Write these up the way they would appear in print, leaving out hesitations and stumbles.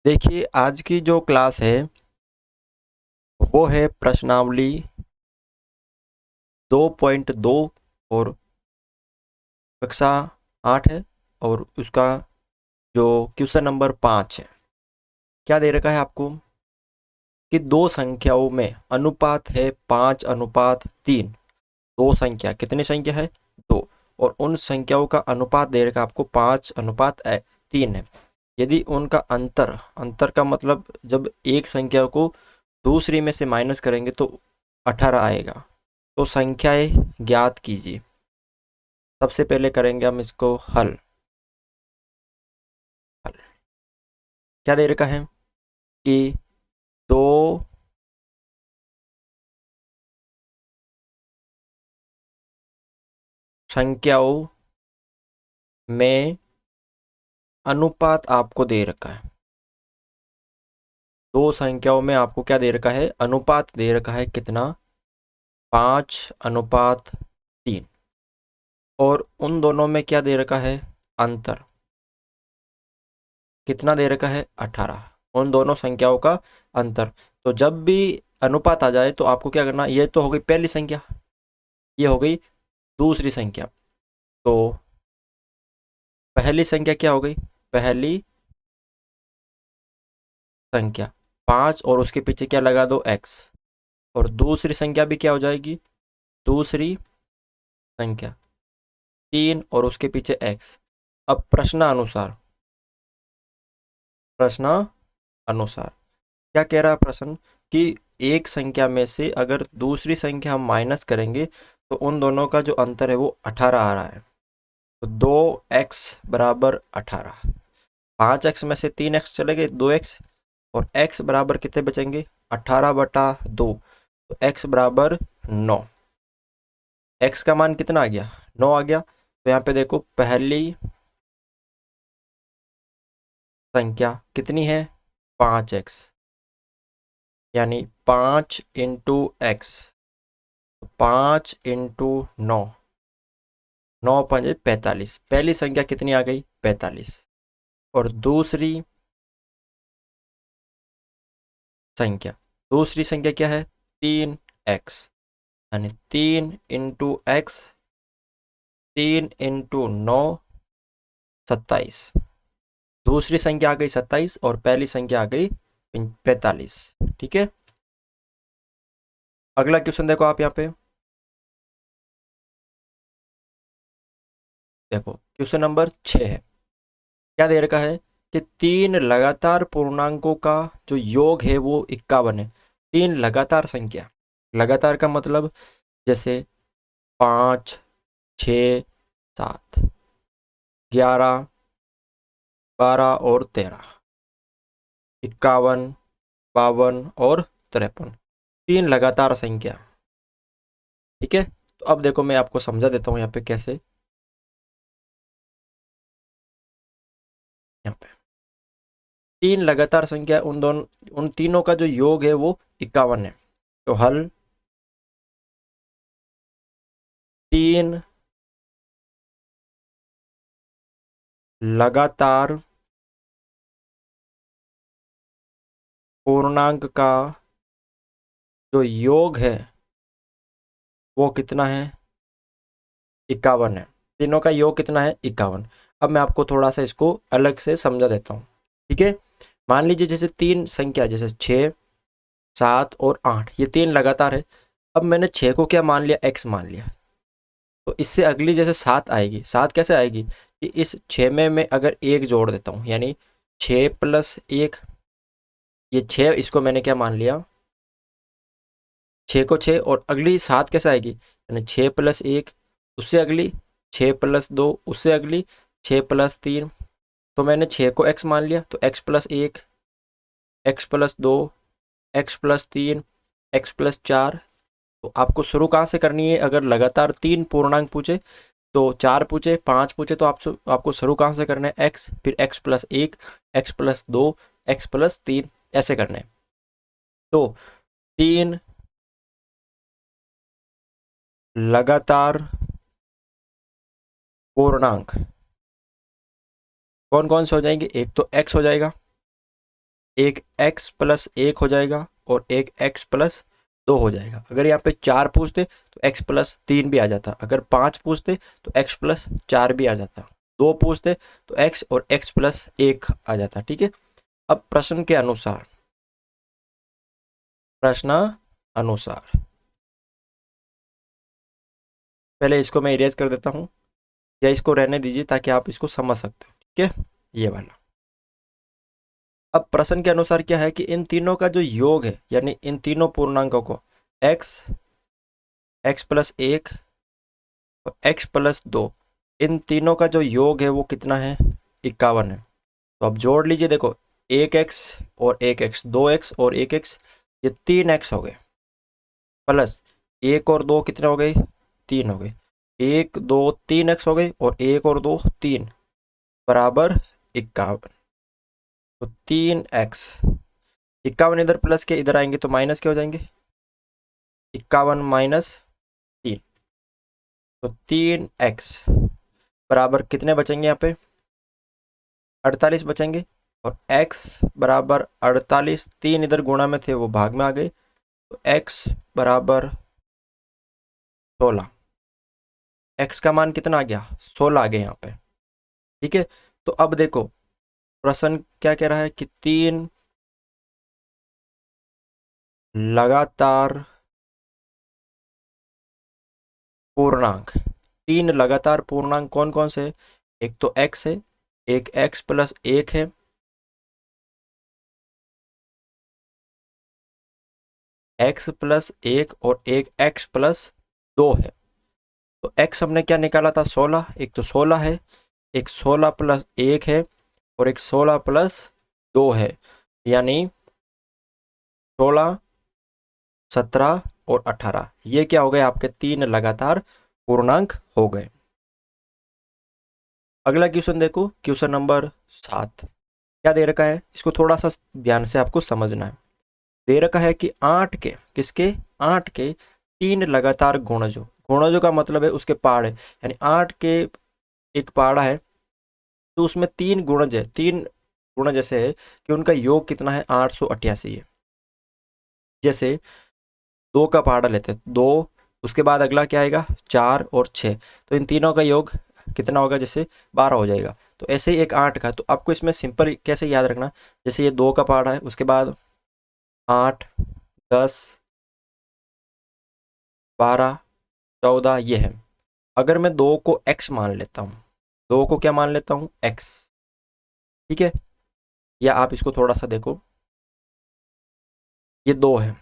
देखिए आज की जो क्लास है वो है प्रश्नावली 2.2 और कक्षा 8 है और उसका जो क्वेश्चन नंबर 5 है। क्या दे रखा है आपको कि दो संख्याओं में अनुपात है 5:3। दो संख्या कितनी संख्या है? दो। और उन संख्याओं का अनुपात दे रखा है आपको 5:3 है। यदि उनका अंतर अंतर का मतलब जब एक संख्या को दूसरी में से माइनस करेंगे तो 18 आएगा। तो संख्याएं ज्ञात कीजिए। सबसे पहले करेंगे हम इसको हल। हल क्या दे रखा है कि दो संख्याओं में अनुपात आपको दे रखा है। दो संख्याओं में आपको क्या दे रखा है? अनुपात दे रखा है कितना? 5:3। और उन दोनों में क्या दे रखा है? अंतर कितना दे रखा है? 18। उन दोनों संख्याओं का अंतर। तो जब भी अनुपात आ जाए तो आपको क्या करना? ये तो हो गई पहली संख्या, ये हो गई दूसरी संख्या। तो पहली संख्या क्या हो गई? पहली संख्या 5 और उसके पीछे क्या लगा दो? x। और दूसरी संख्या भी क्या हो जाएगी? दूसरी संख्या 3 और उसके पीछे x। अब प्रश्न अनुसार क्या कह रहा है प्रश्न कि एक संख्या में से अगर दूसरी संख्या हम माइनस करेंगे तो उन दोनों का जो अंतर है वो 18 आ रहा है। तो 2x बराबर 18। 5x में से 3x चले गए, 2x। और x बराबर कितने बचेंगे? 18/2। तो x बराबर 9। x का मान कितना आ गया? 9 आ गया। तो यहाँ पे देखो पहली संख्या कितनी है? 5x, यानी 5 × x। 5 × 9, 9×5 = 45। पहली संख्या कितनी आ गई? 45। और संख्या दूसरी संख्या क्या है? 3x, यानी 3 × x। 3 × 9 27। दूसरी संख्या आ गई 27 और पहली संख्या आ गई 45। ठीक है। अगला क्वेश्चन देखो आप यहाँ पे। देखो क्वेश्चन नंबर 6 है। क्या दे रखा है कि तीन लगातार पूर्णांकों का जो योग है वो 51 है। तीन लगातार संख्या, लगातार का मतलब जैसे 5, 6, 7, 11, 12 और 13, 51, 52 और 53। तीन लगातार संख्या। ठीक है। तो अब देखो मैं आपको समझा देता हूँ यहाँ पे कैसे। यहाँ पे तीन लगातार संख्या, उन तीनों का जो योग है वो 51 है। तो हल तीन लगातार पूर्णांक का जो योग है वो कितना है? 51 है। तीनों का योग कितना है? 51। अब मैं आपको थोड़ा सा इसको अलग से समझा देता हूँ। ठीक है। मान लीजिए जैसे तीन संख्या जैसे 6, 7 और 8, ये तीन लगातार है। अब मैंने 6 को क्या मान लिया? x मान लिया। तो इससे अगली जैसे 7 आएगी। 7 कैसे आएगी कि इस 6 में मैं अगर एक जोड़ देता हूँ, यानी 6 + 1। ये 6 इसको मैंने क्या मान लिया? 6 को 6। और अगली 7 कैसे आएगी? यानी 6 + 1, उससे अगली 6 + 2, उससे अगली 6 + 3। तो मैंने 6 को x मान लिया तो x + 1, x + 2, x + 3, x + 4। तो आपको शुरू कहाँ से करनी है? अगर लगातार तीन पूर्णांक पूछे तो 4 पूछे, 5 पूछे तो आपको शुरू कहाँ से करना है? x, फिर x + 1, x + 2, x + 3 ऐसे करने हैं। तो तीन लगातार पूर्णांक कौन कौन से हो जाएंगे? एक तो x हो जाएगा, एक x प्लस 1 हो जाएगा और एक x प्लस 2 हो जाएगा। अगर यहाँ पे 4 पूछते तो x प्लस 3 भी आ जाता, अगर 5 पूछते तो x प्लस 4 भी आ जाता, 2 पूछते तो x और x प्लस 1 आ जाता। ठीक है, अब प्रश्न के अनुसार, प्रश्न अनुसार पहले इसको मैं इरेज कर देता हूँ, या इसको रहने दीजिए ताकि आप इसको समझ सकते हो। ठीक है, ये वाला। अब प्रश्न के अनुसार क्या है कि इन तीनों का जो योग है, यानी इन तीनों पूर्णांकों को x, x प्लस 1 और x प्लस 2, इन तीनों का जो योग है वो कितना है, 51 है। तो अब जोड़ लीजिए, देखो 1x और 1x, 2x और 1x, ये 3x हो गए, प्लस 1 और 2 कितने हो गए, 3 हो गए, 1 2 3x हो गए और 1 और 2 3 बराबर 51। तो 3x, 51 इधर प्लस के इधर आएंगे तो माइनस के हो जाएंगे, 51 माइनस 3, तो 3x बराबर कितने बचेंगे, यहाँ पे 48 बचेंगे, और x बराबर 48, 3 इधर गुणा में थे वो भाग में आ गए, तो x बराबर 16। x का मान कितना आ गया, 16 आ गया यहाँ पे। ठीक है, तो अब देखो प्रश्न क्या कह रहा है कि 3 लगातार पूर्णांक, 3 लगातार पूर्णांक कौन कौन से है, एक तो x है, एक x प्लस 1 है, x प्लस 1 और एक x प्लस 2 है। तो x हमने क्या निकाला था, 16, एक तो 16 है, एक 16 प्लस 1 है और एक 16 प्लस 2 है, यानी 16 17 और 18, ये क्या हो गए आपके 3 लगातार पूर्णांक हो गए। अगला क्वेश्चन देखो, क्वेश्चन नंबर 7। क्या दे रखा है, इसको थोड़ा सा ध्यान से आपको समझना है। दे रखा है कि 8 के, किसके, 8 के 3 लगातार गुणजों, गुणजों का मतलब है उसके पहाड़ है, यानी 8 के एक पहाड़ा है तो उसमें 3 गुणज है, 3 गुणज जैसे है कि उनका योग कितना है, 888 है। जैसे 2 का पहाड़ा लेते हैं, 2, उसके बाद अगला क्या आएगा, 4 और 6, तो इन तीनों का योग कितना होगा, जैसे 12 हो जाएगा। तो ऐसे ही एक 8 का, तो आपको इसमें सिंपल कैसे याद रखना, जैसे ये 2 का पहाड़ा है, उसके बाद 8 10 12 14 ये है। अगर मैं 2 को x मान लेता हूँ, 2 को क्या मान लेता हूँ, x। ठीक है, या आप इसको थोड़ा सा देखो, ये 2 है,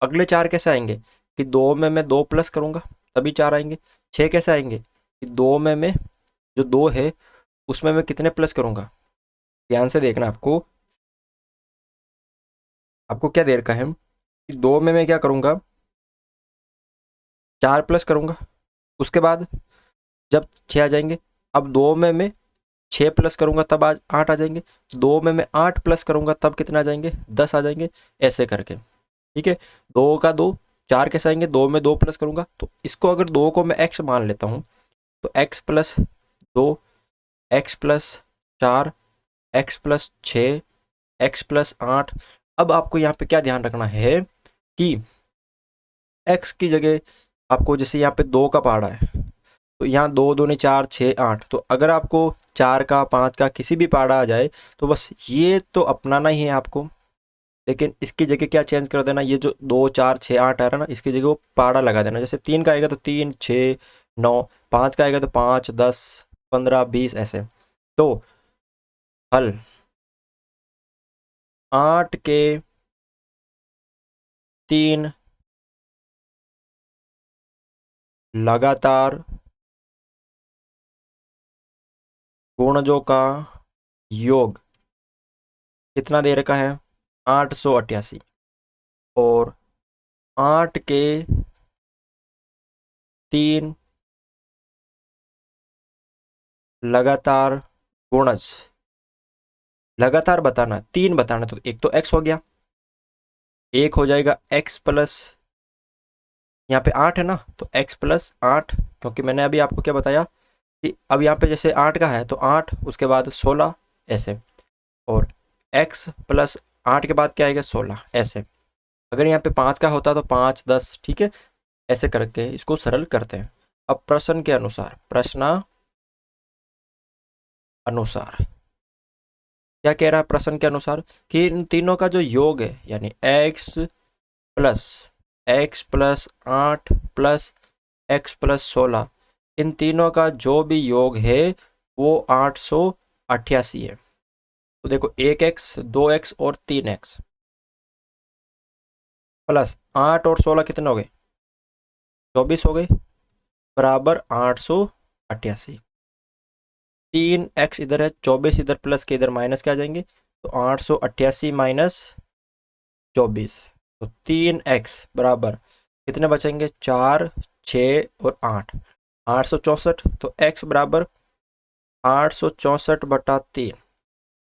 अगले 4 कैसे आएंगे कि 2 में मैं 2 प्लस करूंगा तभी 4 आएंगे। 6 कैसे आएंगे कि 2 में मैं, जो 2 है उसमें मैं कितने प्लस करूंगा, ध्यान से देखना, आपको आपको क्या दे रखा है कि 2 में मैं क्या करूंगा, 4 प्लस करूंगा, उसके बाद जब 6 आ जाएंगे, अब 2 में मैं 6 प्लस करूंगा तब आज 8 आ जाएंगे, 2 में मैं 8 प्लस करूंगा तब कितना आ जाएंगे, 10 आ जाएंगे, ऐसे करके। ठीक है, 2 का 2, 4 कैसे आएंगे, 2 में 2 प्लस करूंगा, तो इसको अगर 2 को मैं x मान लेता हूँ तो x plus 2, x plus 4, x plus 6, x plus 8। अब आपको यहाँ पे क्या ध्यान रखना है कि x की जगह आपको, जैसे यहाँ पे 2 का पहाड़ा है तो यहाँ 2 दूनी 4 6 8, तो अगर आपको 4 का 5 का किसी भी पहाड़ा आ जाए तो बस ये तो अपनाना ही है आपको, लेकिन इसकी जगह क्या चेंज कर देना, ये जो 2 4 6 8 आ रहा है ना, इसकी जगह वो पहाड़ा लगा देना। जैसे 3 का आएगा तो 3 6 9, 5 का आएगा तो 5 10 15 20 ऐसे। तो हल 8 के 3 लगातार गुणजों का योग कितना दे रखा है, 888, और 8 के 3 लगातार गुणज, लगातार बताना, 3 बताना, तो एक तो x हो गया, एक हो जाएगा x प्लस, यहाँ पे 8 है ना तो x प्लस 8, क्योंकि मैंने अभी आपको क्या बताया कि अब यहाँ पे जैसे 8 का है तो 8, उसके बाद 16 ऐसे, और एक्स प्लस 8 के बाद क्या आएगा 16, ऐसे। अगर यहाँ पे 5 का होता तो 5 10, ठीक है, ऐसे करके इसको सरल करते हैं। अब प्रश्न के अनुसार, अनुसार क्या कह रहा है प्रश्न के अनुसार, कि इन तीनों का जो योग है, यानी plus x plus 8 plus x plus 16, इन तीनों का जो भी योग है वो 888 है। तो देखो 1x 2x और 3x प्लस 8 और 16 कितने हो गए, 24 हो गए, बराबर 888। 3x इधर है, 24 इधर प्लस के इधर माइनस के आ जाएंगे, तो 888 माइनस 24, तो 3x बराबर कितने बचेंगे, 4 6 और 8, 864। तो x बराबर 864/3,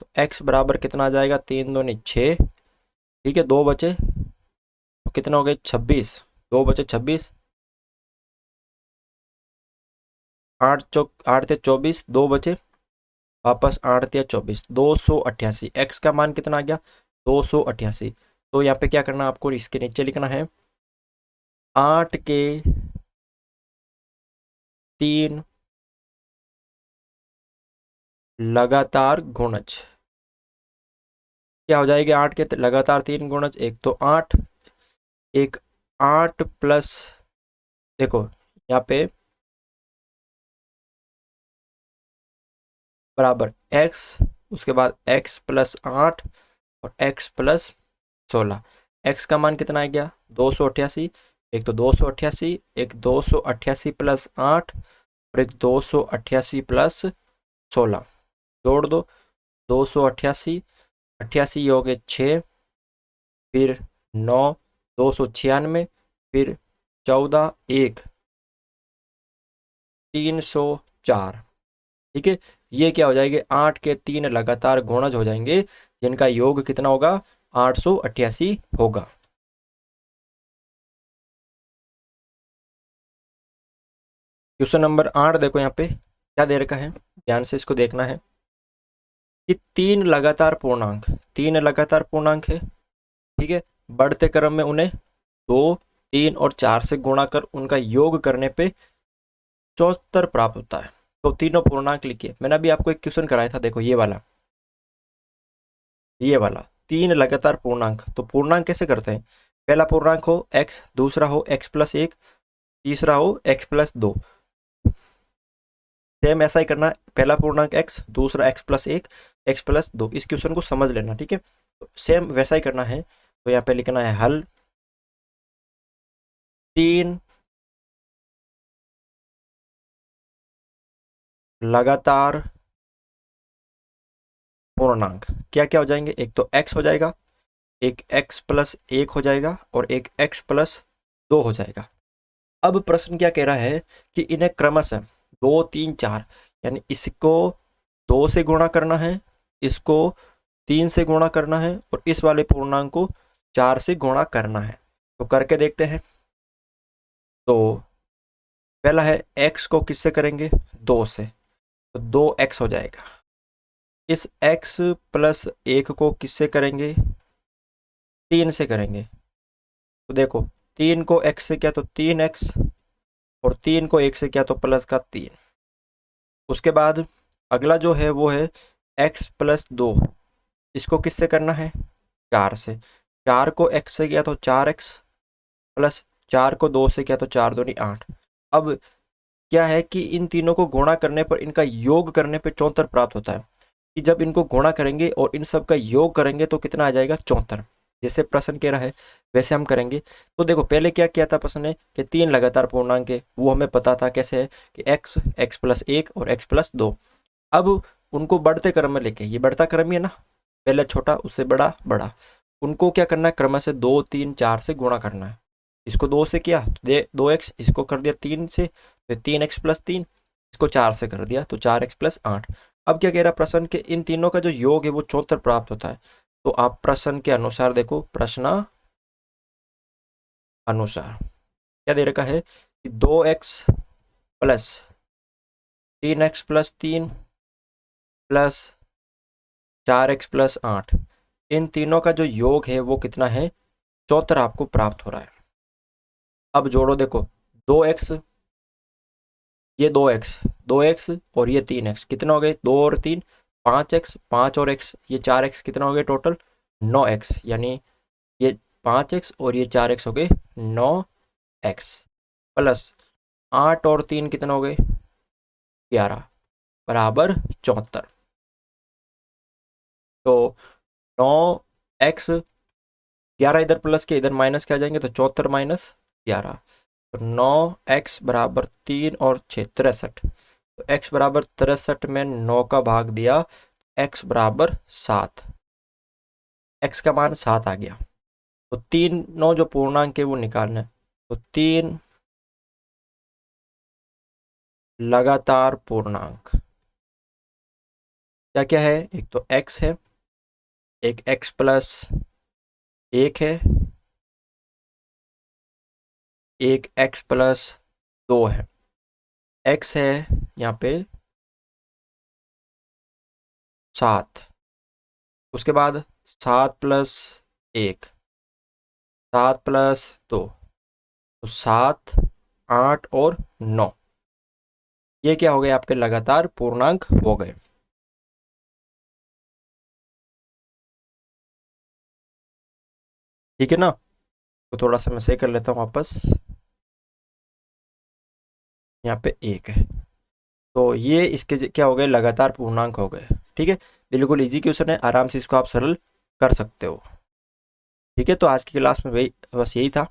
तो x बराबर कितना आ जाएगा, 3 दूनी 6, ठीक है, 2 बचे, तो कितना हो गए 26, 2 बचे 26, 8 थे 24, 2 बचे, वापस 8 थे 24, 288। x का मान कितना आ गया, 288। तो यहाँ पे क्या करना है आपको, इसके नीचे लिखना है 8 के 3 लगातार गुणज। क्या हो जाएगी 8 के लगातार 3 गुणज, एक तो 8, एक 8 प्लस, देखो यहाँ पे बराबर x, उसके बाद x प्लस 8 और x प्लस 16। x का मान कितना आ गया 288, एक तो 288, एक 288 प्लस 8 और एक 288 प्लस 16, जोड़ दो, 288, 88 हो गए 6, फिर 9, 296, फिर 14, 1, 304, ठीक है। ये क्या हो जाएंगे, 8 के 3 लगातार गुणज हो जाएंगे, जिनका योग कितना होगा, 888 होगा। क्वेश्चन नंबर 8 देखो, यहाँ पे क्या दे रखा है, ध्यान से इसको देखना है कि तीन लगातार पूर्णांक है, ठीक है, बढ़ते क्रम में उन्हें 2 3 और 4 से गुणा कर उनका योग करने पे 74 प्राप्त होता है। तो तीनों पूर्णांक लिखिए। मैंने अभी आपको एक क्वेश्चन कराया था, देखो ये वाला 3 लगातार पूर्णांक। तो पूर्णांक कैसे करते हैं, पहला पूर्णांक हो x, दूसरा हो x प्लस 1, तीसरा हो x प्लस 2। सेम ऐसा ही करना है, पहला पूर्णांक x, दूसरा x प्लस 1, x प्लस 2। इस क्वेश्चन को समझ लेना, ठीक है, तो सेम वैसा ही करना है। तो यहाँ पे लिखना है हल 3 लगातार पूर्णांक क्या क्या हो जाएंगे, एक तो x हो जाएगा, एक x प्लस 1 हो जाएगा और एक x प्लस 2 हो जाएगा। अब प्रश्न क्या कह रहा है कि इन्हें क्रमशः 2 3 4, यानी इसको 2 से गुणा करना है, इसको 3 से गुणा करना है और इस वाले पूर्णांक को 4 से गुणा करना है। तो करके देखते हैं। तो पहला है x को किससे करेंगे, 2 से, तो 2x हो जाएगा। इस x प्लस 1 को किससे करेंगे, 3 से करेंगे। तो देखो 3 को x से किया तो 3x और 3 को 1 से किया तो प्लस का 3। उसके बाद अगला जो है वो है x प्लस 2, इसको किससे करना है, 4 से। 4 को x से किया तो 4x प्लस 4 को 2 से किया तो 4 दूनी 8। अब क्या है कि इन तीनों को गुणा करने पर, इनका योग करने पर 74 प्राप्त होता है, कि जब इनको गुणा करेंगे और इन सब का योग करेंगे तो कितना आ जाएगा, 74। जैसे प्रश्न कह रहा है वैसे हम करेंगे। तो देखो पहले क्या किया था प्रश्न ने, कि 3 लगातार पूर्णांक है, वो हमें पता था कैसे है कि x प्लस 1 और x प्लस 2। अब उनको बढ़ते क्रम में लेके, ये बढ़ता क्रम ही है ना, पहले छोटा उससे बड़ा बड़ा, उनको क्या करना है, क्रम से 2 3 4 से गुणा करना है। इसको 2 से किया तो 2x, इसको कर दिया 3 से तो 3x प्लस 3, इसको 4 से कर दिया तो 4x प्लस 8। अब क्या कह रहा है प्रश्न के, इन तीनों का जो योग है वो 74 प्राप्त होता है। तो आप प्रश्न के अनुसार देखो, प्रश्न अनुसार क्या दे रखा है कि 2x plus 3x plus 3 plus 4x plus 8, इन तीनों का जो योग है वो कितना है, 74 आपको प्राप्त हो रहा है। अब जोड़ो, देखो 2x, ये 2x, 2x और ये 3x कितना हो गए, 2 और 3 5x, 5 और x ये 4x कितना हो गया टोटल 9x, यानी ये 5x और ये 4x हो गए 9x, प्लस 8 और 3 कितना हो गए 11 बराबर 74। तो 9x, 11 इधर प्लस के इधर माइनस के आ जाएंगे तो 74 माइनस 11, तो 9x बराबर 3 और 6 63, तो x बराबर 63 में 9 का भाग दिया, x बराबर 7, x का मान 7 आ गया। तो 3 9 जो पूर्णांक है वो निकालना है, तो 3 लगातार पूर्णांक क्या क्या है, एक तो x है, एक x प्लस 1 है, एक x प्लस 2 है। x है यहाँ पे 7, उसके बाद 7 प्लस 1, 7 प्लस 2, तो 7 8 और 9, ये क्या हो गए आपके लगातार पूर्णांक हो गए। ठीक है ना, तो थोड़ा सा मैं सही कर लेता हूँ वापस, यहाँ पे 1 है, तो ये इसके क्या हो गए लगातार पूर्णांक हो गए। ठीक है, बिल्कुल इजी क्वेश्चन है, आराम से इसको आप सरल कर सकते हो। ठीक है, तो आज की क्लास में भाई बस यही था।